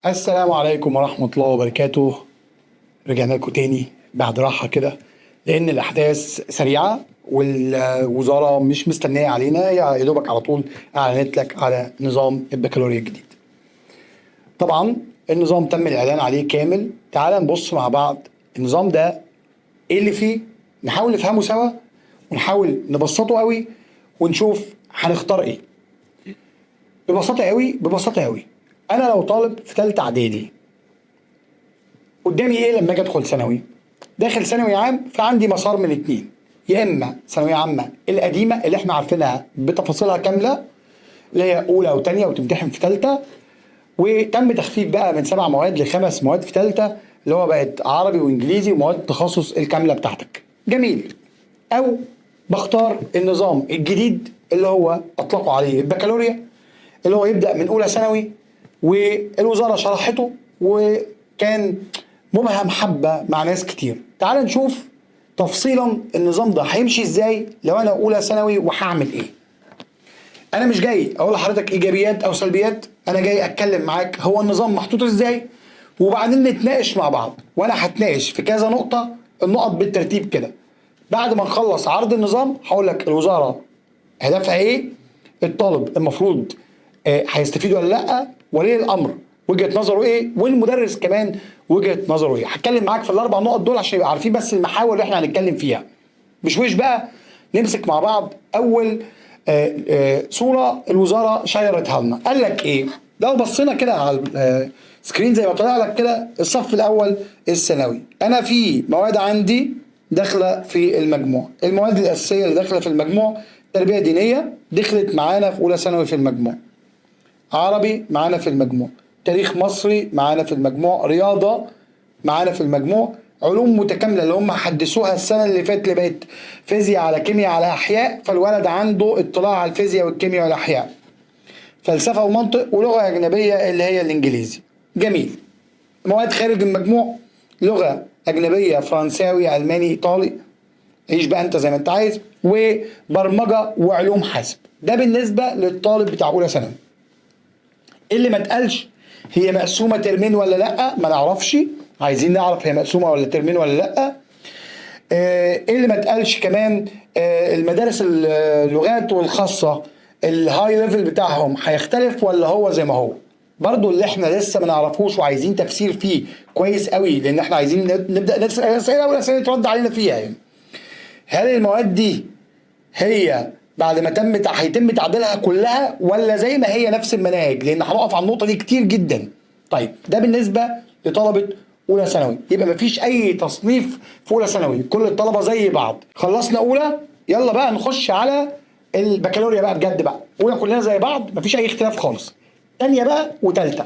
السلام عليكم ورحمة الله وبركاته. رجعنا لكم تاني بعد راحة كده، لأن الأحداث سريعة والوزارة مش مستنية علينا، يا دوبك على طول أعلنت لك على نظام البكالوريا الجديد. طبعا النظام تم الإعلان عليه كامل. تعال نبص مع بعض النظام ده إيه اللي فيه، نحاول نفهمه سوا ونحاول نبسطه قوي ونشوف هنختار إيه. ببساطة قوي أنا لو طالب في ثالثة إعدادي قدامي ايه لما اجي ادخل ثانوي؟ داخل ثانوي عام، فعندي مسار من اتنين: يا اما ثانويه عامه القديمه اللي احنا عارفينها بتفاصيلها كامله، اللي هي اولى وثانيه وتمتحن في ثالثه، وتم تخفيف بقى من 7 مواد ل5 مواد في ثالثه، اللي هو بقت عربي وانجليزي ومواد التخصص الكامله بتاعتك. جميل. او بختار النظام الجديد اللي هو اطلقوا عليه البكالوريا، اللي هو يبدا من اولى ثانوي، والوزاره شرحته وكان مبهم حبه مع ناس كتير. تعال نشوف تفصيلا النظام ده هيمشي ازاي لو انا اولى ثانوي وهعمل ايه. انا مش جاي اقول لحضرتك ايجابيات او سلبيات، انا جاي اتكلم معاك هو النظام محطوط ازاي، وبعدين نتناقش مع بعض، وانا هتناقش في كذا نقطه، النقط بالترتيب كده. بعد ما نخلص عرض النظام هقول لك الوزاره هدفها ايه، الطالب المفروض هيستفيد ولا لا، ولي الامر وجهه نظره ايه، والمدرس كمان وجهه نظره ايه. هتكلم معاك في ال4 نقط دول عشان يبقى عارفين بس المحاور اللي احنا هنتكلم فيها. بشويش بقى نمسك مع بعض اول صوره الوزاره شيرتها لنا. قال لك ايه؟ لو بصينا كده على السكرين زي ما طلع لك كده، الصف الاول الثانوي، انا في مواد عندي داخله في المجموع. المواد الاساسيه اللي داخله في المجموع: تربيه دينيه دخلت معانا في اولى ثانوي في المجموع، عربي معانا في المجموع، تاريخ مصري معانا في المجموع، رياضه معانا في المجموع، علوم متكامله اللي هم حدثوها السنه اللي فاتت اللي بقت فيزياء على كيمياء على احياء، فالولد عنده اطلاع على الفيزياء والكيمياء والاحياء، فلسفه ومنطق، ولغه اجنبيه اللي هي الانجليزي. جميل. مواد خارج المجموع: لغه اجنبيه فرنساوي الماني ايطالي، عيش بقى انت زي ما انت عايز، وبرمجه وعلوم حاسب. ده بالنسبه للطالب بتاع اولى ثانوي. اللي ما اتقالش هي مقسومه ترمين ولا لا، ما نعرفش، عايزين نعرف هي مقسومه ولا ترمين ولا لا. اللي ما اتقالش كمان المدارس اللغات والخاصه الهاي ليفل بتاعهم هيختلف ولا هو زي ما هو. برضو اللي احنا لسه ما نعرفوش وعايزين تفسير فيه كويس قوي، لان احنا عايزين نبدا نسال اسئله والاسئله ترد علينا فيها. يعني هل المواد دي هي بعد ما هيتم تعديلها كلها، ولا زي ما هي نفس المناهج؟ لان هنقف على النقطه دي كتير جدا. طيب ده بالنسبه لطلبه اولى ثانوي، يبقى مفيش اي تصنيف في اولى ثانوي، كل الطلبه زي بعض. خلصنا اولى، يلا بقى نخش على البكالوريا بقى بجد بقى. اولى كلنا زي بعض، مفيش اي اختلاف خالص. تانية بقى وتالتة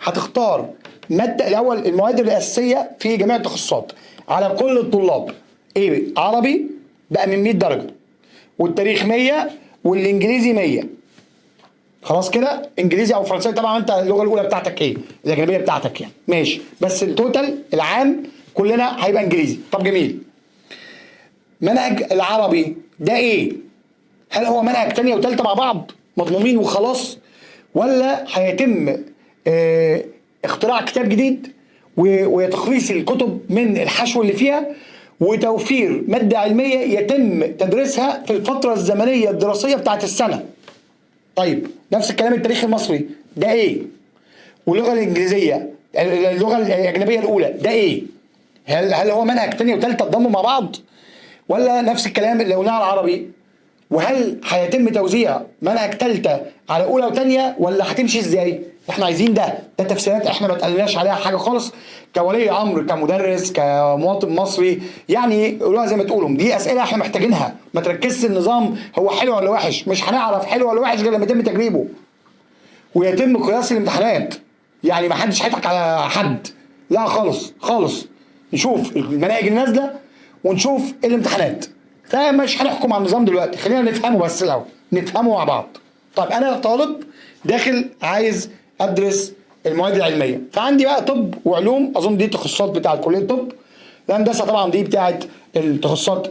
هتختار ماده الاول المواد الاساسيه في جميع التخصصات على كل الطلاب. ايه؟ عربي بقى من 100 درجه، والتاريخ 100، والانجليزي 100. خلاص كده. انجليزي او فرنساوي طبعا انت اللغه الاولى بتاعتك ايه، الاجنبيه بتاعتك يعني، ماشي، بس التوتال العام كلنا هيبقى انجليزي. طب جميل. منهج العربي ده ايه؟ هل هو منهج تانية وتالتة مع بعض مضمومين وخلاص، ولا هيتم اختراع كتاب جديد وتخليص الكتب من الحشو اللي فيها، وتوفير مادة علمية يتم تدريسها في الفترة الزمنية الدراسية بتاعت السنة؟ طيب نفس الكلام التاريخ المصري ده ايه؟ واللغة الإنجليزية اللغة الأجنبية الأولى ده ايه؟ هل هو منهج تاني وتالتة اتضموا مع بعض، ولا نفس الكلام اللي قلناه على العربي؟ وهل هيتم توزيع منهج تالتة على اولى وتانية، ولا هتمشي ازاي؟ احنا عايزين ده تفسيرات احنا ما اتقلناش عليها حاجه خالص، كولي امر كمدرس كمواطن مصري. يعني قولوها زي ما تقولوا، دي اسئله احنا محتاجينها. ما تركزش النظام هو حلو ولا وحش، مش هنعرف حلو ولا وحش غير لما يتم تجريبه ويتم قياس الامتحانات. يعني ما حدش هيضحك على حد، لا خالص خالص. نشوف المناهج النازله ونشوف الامتحانات، فمش هنحكم على النظام دلوقتي، خلينا نفهمه بس الاول، نفهمه مع بعض. طب انا طالب داخل عايز ادرس المواد العلميه، فعندي بقى طب وعلوم، اظن دي التخصصات بتاعت كليه الطب. الهندسه طبعا دي بتاعت التخصصات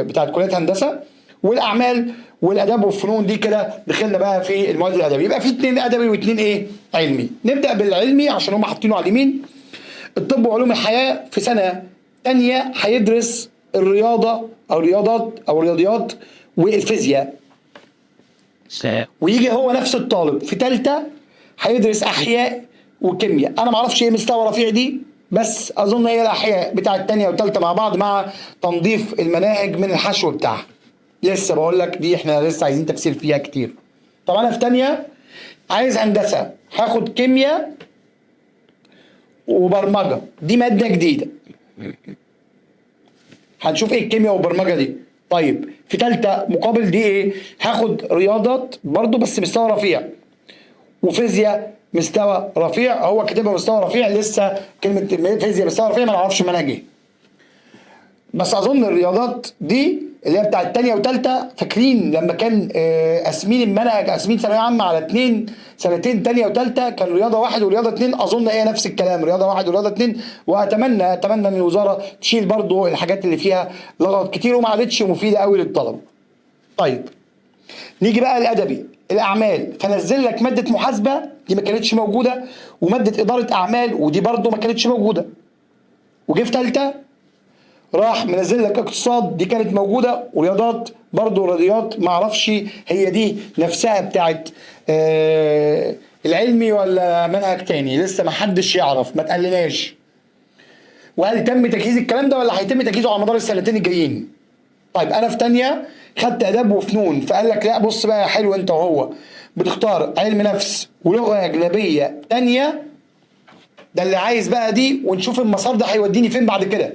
بتاعت كليه هندسه، والاعمال والاداب والفنون دي كده دخلنا بقى في المواد الادبي. يبقى في 2 ادبي و2 ايه علمي. نبدا بالعلمي عشان هم حاطينه على اليمين. الطب وعلوم الحياه في سنه ثانيه هيدرس الرياضه او الرياضيات والفيزياء. ويجي هو نفس الطالب في ثالثه هيدرس احياء وكيمياء. انا ما اعرفش ايه مستوى رفيع دي، بس اظن هي الاحياء بتاعه ثانيه وثالثه مع بعض مع تنظيف المناهج من الحشو بتاعها. لسه بقول لك دي احنا لسه عايزين تفسير فيها كتير. طب انا في ثانيه عايز هندسه، هاخد كيمياء وبرمجه، دي ماده جديده. هنشوف ايه الكيمياء والبرمجه دي. طيب في ثالثه مقابل دي ايه؟ هاخد رياضات برضو بس مستوى رفيع، وفيزياء مستوى رفيع. هو كاتبها مستوى رفيع، لسه كلمه فيزياء مستوى رفيع ما نعرفش منهج ايه. بس اظن الرياضات دي اللي هي بتاعت تانية وتالتة، فاكرين لما كان قاسمين المنهج، قاسمين ثانويه عامه على 2 سنتين تانية وتالتة، كان رياضه 1 ورياضه 2. اظن هي نفس الكلام، رياضه 1 ورياضه 2. واتمنى ان الوزاره تشيل برضو الحاجات اللي فيها لغط كتير وما عادتش مفيده قوي للطلبه. طيب نيجي بقى الادبي الاعمال، فنزل لك ماده محاسبه دي ما كانتش موجوده، وماده اداره اعمال ودي برضو ما كانتش موجوده. وجه في ثالثه راح منزل لك اقتصاد، دي كانت موجوده، ورياضات برضو رياضيات ما اعرفش هي دي نفسها بتاعت العلمي ولا منهج تاني، لسه ما حدش يعرف، ما تقلناش. وهل تم تجهيز الكلام ده ولا هيتم تجهيزه على مدار السنتين الجايين؟ طيب انا في ثانيه خدت اداب وفنون، فقال لك لا بص بقى يا حلو، انت وهو بتختار علم نفس ولغه اجنبيه ثانيه، ده اللي عايز بقى دي، ونشوف المسار ده هيوديني فين بعد كده،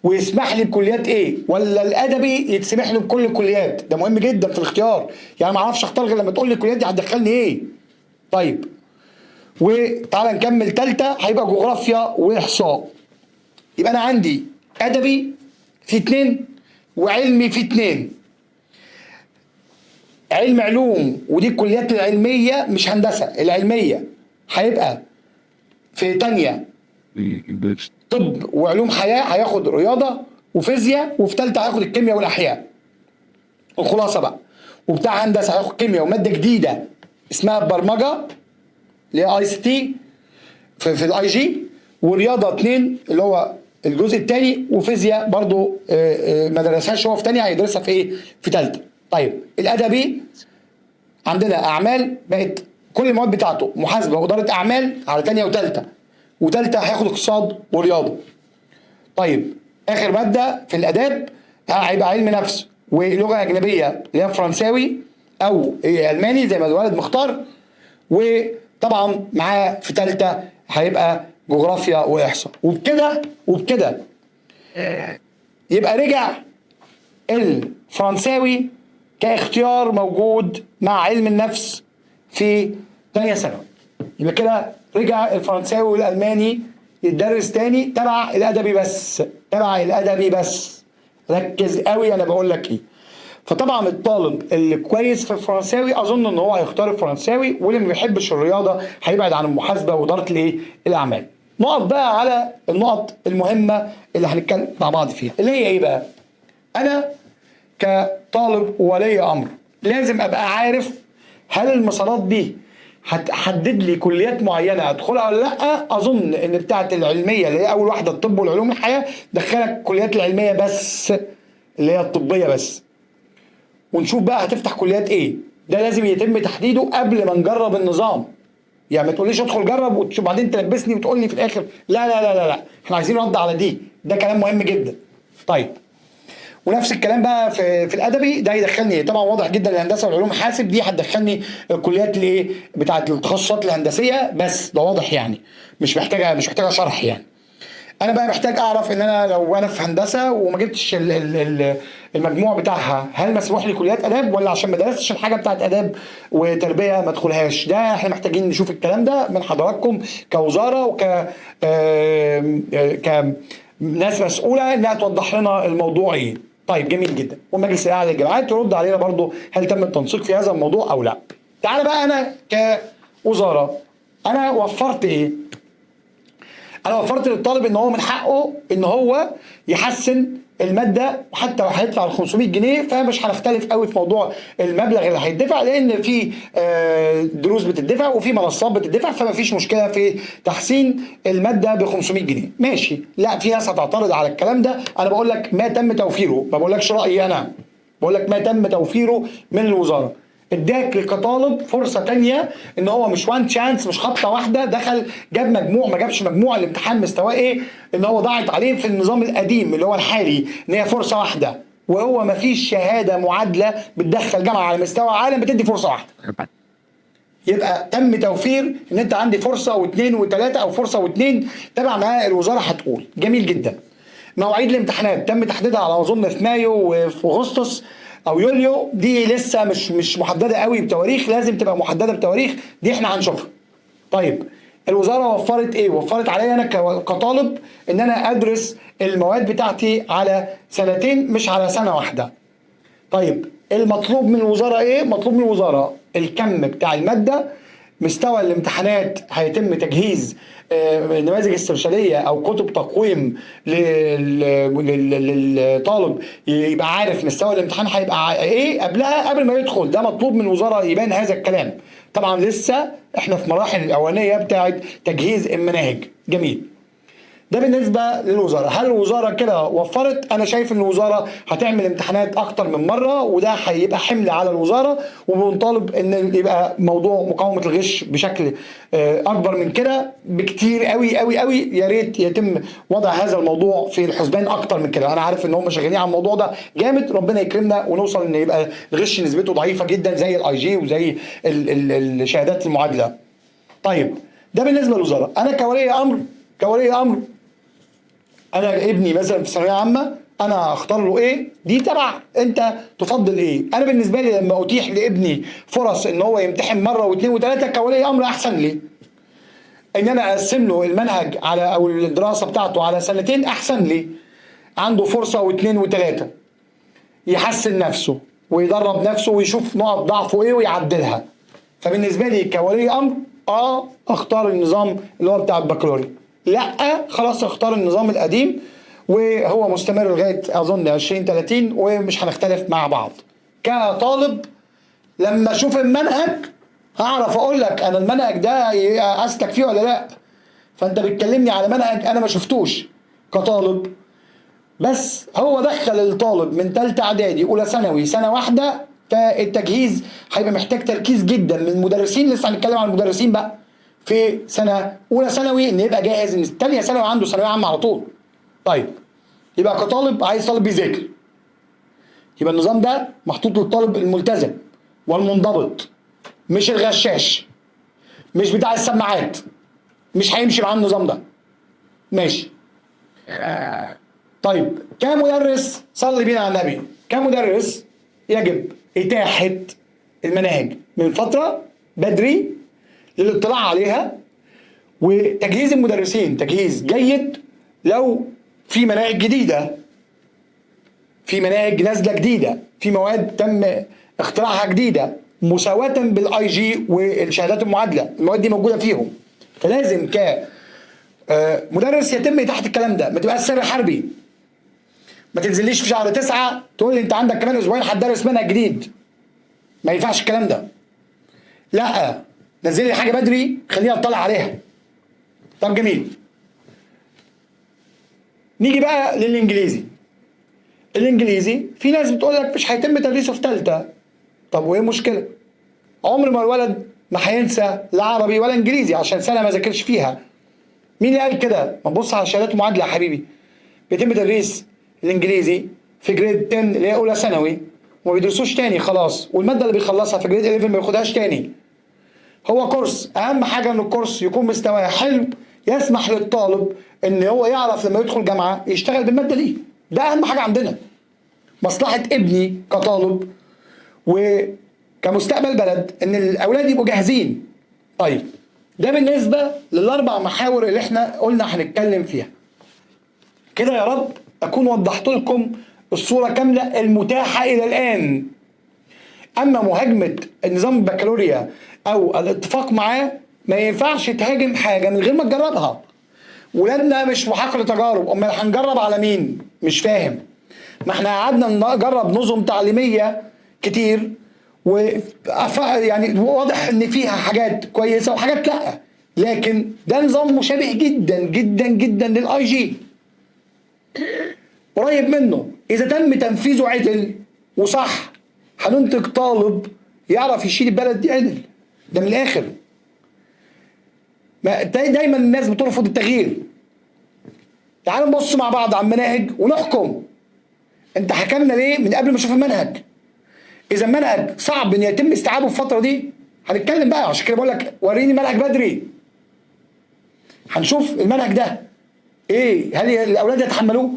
ويسمح لي بكليات ايه، ولا الادبي يتسمح له بكل الكليات. ده مهم جدا في الاختيار، يعني ما اعرفش اختار غير لما تقول لي الكليات دي هتدخلني ايه. طيب وتعالى نكمل ثالثه، هيبقى جغرافيا واحصاء. يبقى انا عندي ادبي في 2 وعلمي في 2. علوم ودي الكليات العلميه مش هندسه، العلميه هيبقى في ثانيه طب وعلوم حياه هياخد رياضه وفيزياء، وفي ثالثه هياخد الكيمياء والاحياء. الخلاصه بقى، وبتاع هندسه هياخد كيمياء وماده جديده اسمها البرمجه اللي هي اي سي تي في الاي جي، ورياضه 2 اللي هو الجزء الثاني، وفيزياء برضو ما درسهاش هو في ثانيه، هيدرسها في ايه؟ في ثالثه. طيب الادبي عندنا اعمال بقت كل المواد بتاعته محاسبه واداره اعمال على ثانيه وثالثه، وثالثه هياخد اقتصاد ورياضه. طيب اخر ماده في الاداب هيبقى علم نفس ولغه اجنبيه اللي هي فرنساوي او الماني زي ما الولد مختار، وطبعا معاه في ثالثه هيبقى جغرافيا واحصاء. وبكده يبقى رجع الفرنساوي كاختيار موجود مع علم النفس في ثانيه ثانوي. يبقى كده رجع الفرنساوي والالماني يتدرس تاني تبع الادبي بس، تبع الادبي بس. ركز قوي انا بقول لك ايه. فطبعا الطالب اللي كويس في الفرنساوي اظن ان هو هيختار الفرنساوي، واللي ما بيحبش الرياضه هيبعد عن المحاسبه واداره الايه؟ الاعمال. نقط بقى على النقط المهمه اللي هنتكلم مع بعض فيها، اللي هي ايه بقى؟ انا كطالب وولي امر لازم ابقى عارف هل المسارات دي هتحدد لي كليات معينه ادخلها ولا لا. اظن ان بتاعه العلميه اللي هي اول واحده الطب والعلوم الحياه دخلك الكليات العلميه بس اللي هي الطبيه بس، ونشوف بقى هتفتح كليات ايه. ده لازم يتم تحديده قبل ما نجرب النظام. يعني ما تقوليش ادخل جرب وبعدين تلبسني وتقول لي في الاخر لا لا لا لا لا، احنا عايزين رد على دي. ده كلام مهم جدا. طيب ونفس الكلام بقى في الادبي، ده هيدخلني طبعا واضح جدا الهندسه والعلوم حاسب، دي هتدخلني الكليات اللي ايه بتاعه التخصصات الهندسيه بس. ده واضح يعني، مش محتاجه شرح يعني. انا بقى محتاج اعرف ان انا لو انا في هندسه وما جبتش المجموع بتاعها، هل مسموح لي كليات اداب، ولا عشان ما درستش الحاجه بتاعت اداب وتربيه ما ادخلهاش؟ ده احنا محتاجين نشوف الكلام ده من حضراتكم كوزاره وك كناس مسؤوله انها توضح لنا الموضوع ايه. طيب جميل جدا. والمجلس الاعلى للجامعات يرد علينا برضو هل تم التنسيق في هذا الموضوع او لا. تعالى بقى انا كوزاره انا وفرت ايه؟ انا وفرت للطالب ان هو من حقه ان هو يحسن الماده، وحتى لو هيدفع ال 500 جنيه فمش هنختلف قوي في موضوع المبلغ اللي هيدفع، لان في دروس بتدفع وفي منصات بتدفع، فما فيش مشكله في تحسين الماده ب 500 جنيه. ماشي، لا في ناس هتعترض على الكلام ده. انا بقول لك ما تم توفيره، ما بقولكش رايي انا، بقول لك ما تم توفيره من الوزاره. اداك كطالب فرصه تانية، ان هو مش وان شانس، مش خبطه واحده دخل جاب مجموع ما جابش مجموع، الامتحان مستواه ايه، ان هو ضاعت عليه في النظام القديم اللي هو الحالي ان هي فرصه واحده، وهو ما فيش شهاده معادله بتدخل جامعه على مستوى العالم بتدي فرصه واحده. يبقى تم توفير ان انت عندي فرصه واثنين وثلاثه، او فرصه واثنين تبع ما الوزاره هتقول. جميل جدا. مواعيد الامتحانات تم تحديدها على اظن في مايو وفي اغسطس او يوليو، دي لسه مش محدده قوي بتواريخ، لازم تبقى محدده بتواريخ، دي احنا هنشوفها. طيب الوزاره وفرت ايه؟ وفرت عليا انا كطالب ان انا ادرس المواد بتاعتي على سنتين مش على سنه واحده. طيب المطلوب من الوزاره ايه؟ مطلوب من الوزاره الكم بتاع الماده، مستوى الامتحانات هيتم تجهيز نماذج استرشاديه او كتب تقويم للطالب يبقى عارف مستوى الامتحان هيبقى ايه قبلها قبل ما يدخل. ده مطلوب من الوزاره يبان هذا الكلام. طبعا لسه احنا في مراحل الاولانيه بتاعه تجهيز المناهج. جميل. ده بالنسبه للوزاره. هل الوزاره كده وفرت؟ انا شايف ان الوزاره هتعمل امتحانات اكتر من مره، وده هيبقى حمل على الوزاره، وبنطالب ان يبقى موضوع مقاومه الغش بشكل اكبر من كده بكتير قوي قوي قوي. يا ريت يتم وضع هذا الموضوع في الحسبان اكتر من كده. انا عارف ان هم شغالين على الموضوع ده جامد، ربنا يكرمنا ونوصل ان يبقى الغش نسبته ضعيفه جدا زي الاي جي وزي الشهادات المعادله. طيب ده بالنسبه للوزاره. انا كولي امر انا ابني مثلا في ثانويه عامه، انا اختار له ايه؟ دي تبع انت تفضل ايه. انا بالنسبه لي لما اتيح لابني فرص ان هو يمتحن مره واثنين وثلاثه كولي امر احسن لي. ان انا اقسم له المنهج على او الدراسه بتاعته على سنتين احسن لي. عنده فرصه واثنين وثلاثه يحسن نفسه ويدرب نفسه ويشوف نقط ضعفه ايه ويعدلها. فبالنسبه لي كولي امر اختار النظام اللي هو بتاع البكالوريا. لا خلاص اختار النظام القديم وهو مستمر لغايه اظن 2030 ومش هنختلف مع بعض. كطالب لما اشوف المنهج هعرف اقول لك انا المنهج ده اسلك فيه ولا لا. فانت بتكلمني على منهج انا ما شفتوش كطالب، بس هو دخل الطالب من ثالثه اعدادي اولى ثانوي سنه واحده، فالتجهيز هيبقى محتاج تركيز جدا من المدرسين. لسه هنتكلم عن المدرسين بقى في سنه اولى ثانوي ان يبقى جاهز ان ثانيه ثانوي عنده ثانويه عامه على طول. طيب يبقى كطالب عايز طالب بيذاكر، يبقى النظام ده محطوط للطالب الملتزم والمنضبط، مش الغشاش، مش بتاع السماعات، مش هيمشي معاه النظام ده. ماشي. طيب كمدرس صلي بينا على النبي، كمدرس يجب إتاحة المناهج من فترة بدري للاطلاع عليها، وتجهيز المدرسين تجهيز جيد. لو في مناهج جديدة، في مناهج نازلة جديدة، في مواد تم اختراعها جديدة مساواة بالاي جي والشهادات المعادلة، المواد دي موجودة فيهم. فلازم كمدرس يتم إتاحة الكلام ده، ما تبقاش سر حربي. ما تنزليش في شهر 9 تقول لي انت عندك كمان اسبوعين هتدرس منهج جديد. ما ينفعش الكلام ده. لا نزل لي حاجه بدري خليني اطلع عليها. طب جميل. نيجي بقى للانجليزي. الانجليزي في ناس بتقول لك مش هيتم تدريسه في ثالثه. طب وايه المشكله؟ عمر ما الولد ما هينسى لا عربي ولا انجليزي عشان سنه ما ذاكرش فيها. مين اللي قال كده؟ ما تبص على شهادات معادله يا حبيبي. بيتم تدريس الانجليزي في جريد 10 اللي هي اولى ثانوي وما بيدرسوش تاني خلاص، والماده اللي بيخلصها في جريد 11 ما بياخدهاش تاني. هو كورس، اهم حاجه ان الكورس يكون مستواه حلو يسمح للطالب ان هو يعرف لما يدخل جامعه يشتغل بالماده دي. ده اهم حاجه عندنا. مصلحه ابني كطالب وكمستقبل بلد ان الاولاد يبقوا جاهزين. طيب ده بالنسبه للاربع محاور اللي احنا قلنا هنتكلم فيها. كده يا رب اكون وضحت لكم الصوره كامله المتاحه الى الان. اما مهاجمه النظام البكالوريا او الاتفاق معاه، ما ينفعش تهاجم حاجه من غير ما تجربها. ولادنا مش في حقل تجارب، امال هنجرب على مين؟ مش فاهم. ما احنا قعدنا نجرب نظم تعليميه كتير يعني واضح ان فيها حاجات كويسه وحاجات لا، لكن ده نظام مشابه جدا جدا جدا للاي جي، قريب منه. اذا تم تنفيذه عدل وصح هننتج طالب يعرف يشيل البلد دي عدل. ده من الاخر. دايما الناس بترفض التغيير. تعالوا نبص مع بعض على المناهج ونحكم. انت حكمنا ليه من قبل ما اشوف المنهج؟ اذا المنهج صعب ان يتم استيعابه في الفتره دي هنتكلم بقى. عشان كده بقول لك وريني منهج بدري، هنشوف المنهج ده ايه، هل الاولاد يتحملوه؟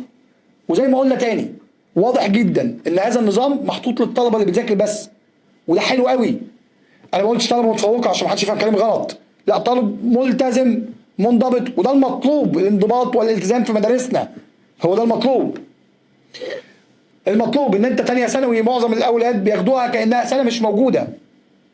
وزي ما قلنا تاني، واضح جدا ان هذا النظام محطوط للطلبه اللي بتذاكر بس، وده حلو قوي. انا ما قلتش طالب متفوقه عشان ما حدش يفهم كلامي غلط، لا، طالب ملتزم منضبط، وده المطلوب. الانضباط والالتزام في مدارسنا هو ده المطلوب. المطلوب ان انت تانية ثانوي معظم الاولاد بياخدوها كانها سنه مش موجوده.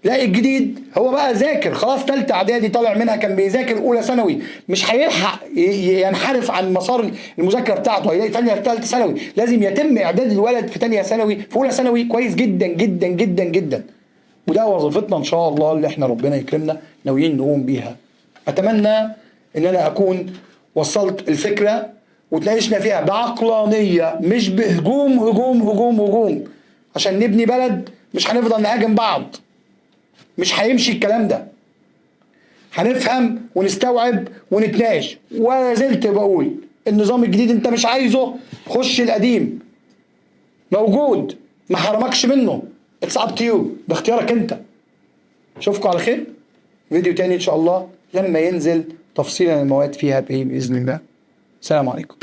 لا، الجديد هو بقى ذاكر خلاص، ثالثه اعدادي طالع منها كان بيذاكر اولى ثانوي، مش هيلحق ينحرف عن مسار المذاكره بتاعته، هيلاقي ثالثه ثانوي. لازم يتم اعداد الولد في ثانيه ثانوي في اولى ثانوي كويس جدا جدا جدا جدا. وده وظيفتنا ان شاء الله اللي احنا ربنا يكرمنا ناويين نقوم بيها. اتمنى ان انا اكون وصلت الفكره وتناقشنا فيها بعقلانيه، مش بهجوم هجوم هجوم هجوم عشان نبني بلد. مش هنفضل نهاجم بعض، مش هيمشي الكلام ده. هنفهم ونستوعب ونتناقش. ولا زلت بقول النظام الجديد انت مش عايزه، خش القديم موجود، ما حرمكش منه. اتس اب تو يو، ده اختيارك انت. اشوفكم على خير فيديو تاني ان شاء الله لما ينزل تفصيلا المواد فيها باذن الله. السلام عليكم.